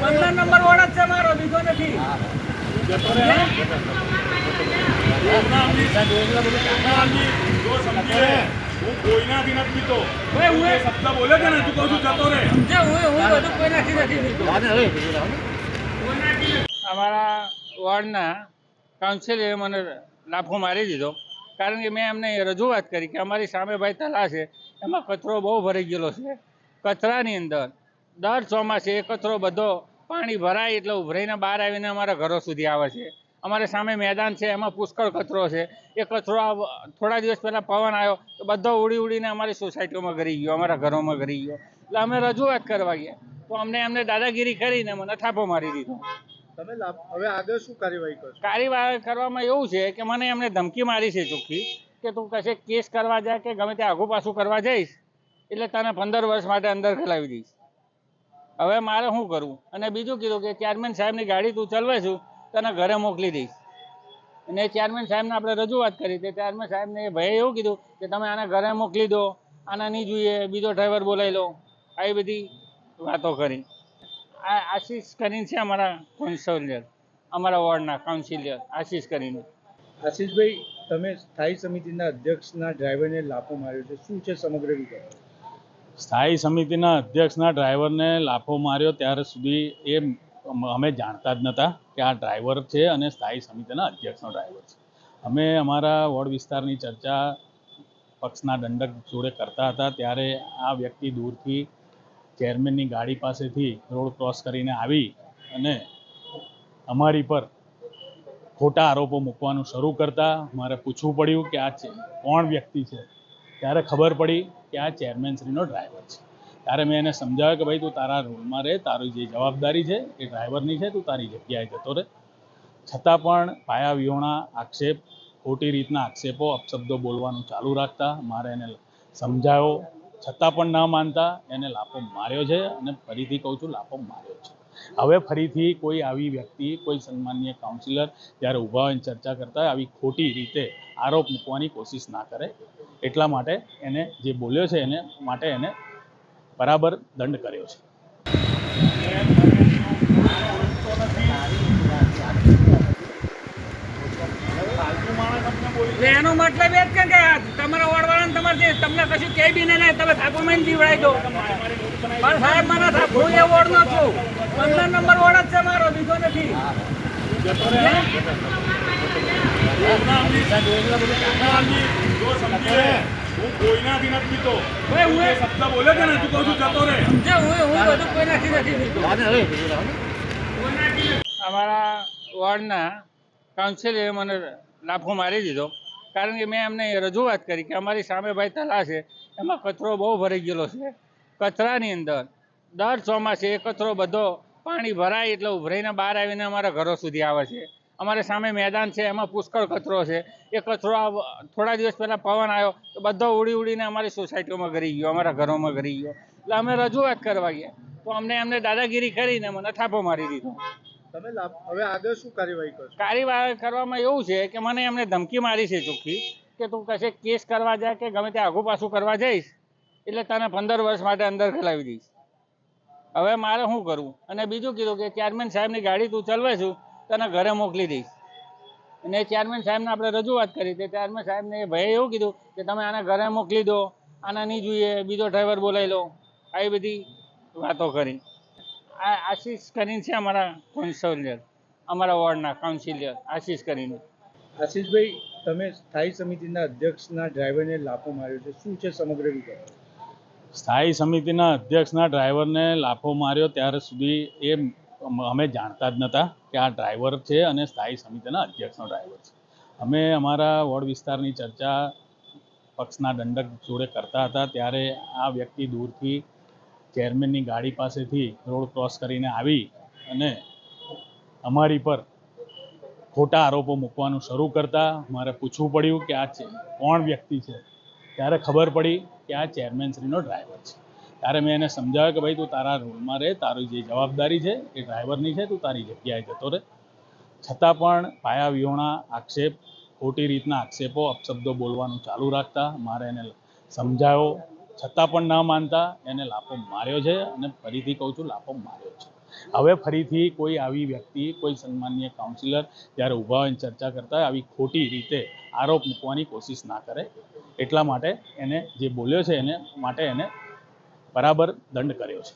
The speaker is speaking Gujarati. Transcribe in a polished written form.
15 નંબર વોર્ડ જ છે મારો, બીજો નથી. હું કોઈનાથી નથી પીતો. ભાઈ, હું એ શબ્દ બોલે છે ને, તું કહું છું જતો રહે. જે હું બધું કોઈનાથી નથી લીધું. અમારા વોર્ડના કાઉન્સિલરે મને લાફો મારી દીધો, કારણ કે મેં એમને રજૂઆત કરી કે અમારી સામે ભાઈ તળા છે, એમાં કચરો બહુ ભરાઈ ગયેલો છે. કચરાની અંદર દર ચોમાસે એ કચરો બધો પાણી ભરાય એટલે ઉભરાઈને બહાર આવીને અમારા ઘરો સુધી આવે છે. અમારે સામે મેદાન છે, એમાં પુષ્કળ કચરો છે. એ કચરો થોડા દિવસ પહેલાં પવન આવ્યો તો બધો ઉડી ઉડીને અમારી સોસાયટીઓમાં ગરી ગયો, અમારા ઘરોમાં ગરી ગયો. એટલે અમે રજૂઆત કરવા ગયા તો અમને દાદાગીરી કરીને મને થાપો મારી દીધો. તમે હવે આગળ શું કાર્યવાહી કરશો? કાર્યવાહી કરવામાં એવું છે કે મને એમને ધમકી મારી છે ચોખ્ખી કે તું કશે કેસ કરવા જાય કે ગમે ત્યાં આગું પાછું કરવા જઈશ એટલે તને 15 વર્ષ માટે અંદર ખલાવી દઈશ. હવે મારે શું કરવું? અને બીજું કીધું કે ચેરમેન સાહેબની ગાડી તું ચલાવે છું, તને ઘરે મોકલી દઈશ. અને ચેરમેન સાહેબને આપણે રજૂઆત કરી તે ચેરમેન સાહેબને એ ભાઈએ એવું કીધું કે તમે આને ઘરે મોકલી દો, આના નહીં જોઈએ, બીજો ડ્રાઈવર બોલાવી લો, આવી બધી વાતો કરી. આ આશીષ કરીને છે અમારા કાઉન્સિલર, અમારા વોર્ડના કાઉન્સિલર આશીષ કરીને. આશીષભાઈ, તમે સ્થાયી સમિતિના અધ્યક્ષના ડ્રાઈવરને લાફો માર્યો છે, શું છે સમગ્ર વિગત? સ્થાયી સમિતિના અધ્યક્ષના ડ્રાઈવરને લાફો માર્યો ત્યારે સુધી એ અમે જાણતા જ નહોતા કે આ ડ્રાઈવર છે અને સ્થાયી સમિતિના અધ્યક્ષનો ડ્રાઈવર છે. અમે અમારા વોર્ડ વિસ્તારની ચર્ચા પક્ષના દંડક જોડે કરતા હતા ત્યારે આ વ્યક્તિ દૂરથી ચેરમેનની ગાડી પાસેથી રોડ ક્રોસ કરીને આવી અને અમારી પર ખોટા આરોપો મૂકવાનું શરૂ કરતા મારે પૂછવું પડ્યું કે આ કોણ વ્યક્તિ છે. ત્યારે ખબર પડી કે આ ચેરમેનશ્રીનો ડ્રાઈવર છે. ત્યારે મેં એને સમજાવ્યું કે ભાઈ તું તારા રોલમાં રહે, તારી જે જવાબદારી છે એ ડ્રાઈવરની છે, તું તારી જગ્યાએ જતો રહે. છતાં પણ પાયા વિહોણા આક્ષેપ, ખોટી રીતના આક્ષેપો, અપશબ્દો બોલવાનું ચાલુ રાખતા મારે એને સમજાવ્યો, છતાં પણ ન માનતા એને લાફો માર્યો છે અને ફરીથી કહું છું લાફો માર્યો છે. હવે ફરીથી કોઈ આવી વ્યક્તિ, કોઈ સન્માનીય કાઉન્સિલર જ્યારે ઊભા હોય ચર્ચા કરતા હોય આવી ખોટી રીતે આરોપ મૂકવાની કોશિશ ના કરે, એટલા માટે એને જે બોલ્યો છે એને માટે એને બરાબર દંડ કર્યો છે. એનો મતલબ એ જ છે કે તમારા વોર્ડવાળાને તમારે તમને કશું કહે બી નહીં, તમે થાપો મારીને જીવડાવી દો. પણ સાહેબ મને હું એ વોર્ડનો છું, 15 નંબર વોર્ડ જ છે મારો, બીજો નથી. હું કોઈનાથી નથી પીતો. ભાઈ, હું એ શબ્દ બોલે છે ને, તું કહું છું જતો રહે. જે હું બધું કોઈનાથી નથી લીધું. અમારા વોર્ડના કાઉન્સિલરે મને લાફો મારી દીધો, કારણ કે મેં એમને રજૂઆત કરી કે અમારી સામે ભાઈ તળા છે, એમાં કચરો બહુ ભરાઈ ગયેલો છે. કચરાની અંદર દર ચોમાસે એ કચરો બધો પાણી ભરાય એટલે ઉભરાઈને બહાર આવીને અમારા ઘરો સુધી આવે છે. અમારે સામે મેદાન છે, એમાં પુષ્કળ કચરો છે. એ કચરો થોડા દિવસ પહેલાં પવન આવ્યો તો બધો ઉડી ઉડીને અમારી સોસાયટીઓમાં ગરી ગયો, અમારા ઘરોમાં ગરી ગયો. એટલે અમે રજૂઆત કરવા ગયા તો એમને દાદાગીરી કરીને મને થાપો મારી દીધો. તમે હવે આગળ શું કાર્યવાહી કરશો? કાર્યવાહી કરવામાં એવું છે કે મને એમને ધમકી મારી છે ચોખ્ખી કે તું કશે કેસ કરવા જાય કે ગમે ત્યાં આગું પાછું કરવા જઈશ એટલે તને 15 વર્ષ માટે અંદર ખલાવી દઈશ. હવે મારે શું કરવું? અને બીજું કીધું કે ચેરમેન સાહેબની ગાડી તું ચલાવે છું, તને ઘરે મોકલી દઈશ. અને ચેરમેન સાહેબને આપણે રજૂઆત કરી તે ચેરમેન સાહેબને એ ભાઈએ એવું કીધું કે તમે આને ઘરે મોકલી દો, આના નહીં જોઈએ, બીજો ડ્રાઈવર બોલાવી લો, આવી બધી વાતો કરી. આ આશીષ કરીને છે અમારા કાઉન્સિલર, અમારા વોર્ડના કાઉન્સિલર આશીષ કરીને. આશીષભાઈ, તમે સ્થાયી સમિતિના અધ્યક્ષના ડ્રાઈવરને લાફો માર્યો છે, શું છે સમગ્ર વિગત? સ્થાયી સમિતિના અધ્યક્ષના ડ્રાઈવરને લાફો માર્યો ત્યારે સુધી એ અમે જાણતા જ નહોતા કે આ ડ્રાઈવર છે અને સ્થાયી સમિતિના અધ્યક્ષનો ડ્રાઈવર છે. અમે અમારા વોર્ડ વિસ્તારની ચર્ચા પક્ષના દંડક જોડે કરતા હતા ત્યારે આ વ્યક્તિ દૂરથી ચેરમેનની ગાડી પાસેથી રોડ ક્રોસ કરીને આવી અને અમારી પર ખોટા આરોપો મૂકવાનું શરૂ કરતા મારે પૂછવું પડ્યું કે આ કોણ વ્યક્તિ છે. ત્યારે ખબર પડી કે આ ચેરમેનશ્રીનો ડ્રાઈવર છે. ત્યારે મેં એને સમજાવ્યું કે ભાઈ તું તારા રોલમાં રહે, તારી જે જવાબદારી છે એ ડ્રાઈવરની છે, તું તારી જગ્યાએ જતો રહે. છતાં પણ પાયા વિહોણા આક્ષેપ, ખોટી રીતના આક્ષેપો, અપશબ્દો બોલવાનું ચાલુ રાખતા મારે એને સમજાવ્યો, છતાં પણ ન માનતા એને લાફો માર્યો છે અને ફરીથી કહું છું લાફો માર્યો છે. હવે ફરીથી કોઈ આવી વ્યક્તિ, કોઈ સન્માનીય કાઉન્સિલર જ્યારે ઊભા હોય ચર્ચા કરતા હોય આવી ખોટી રીતે આરોપ મૂકવાની કોશિશ ના કરે. એટલા માટે એને જે બોલ્યો છે એને માટે એને બરાબર દંડ કર્યો છે.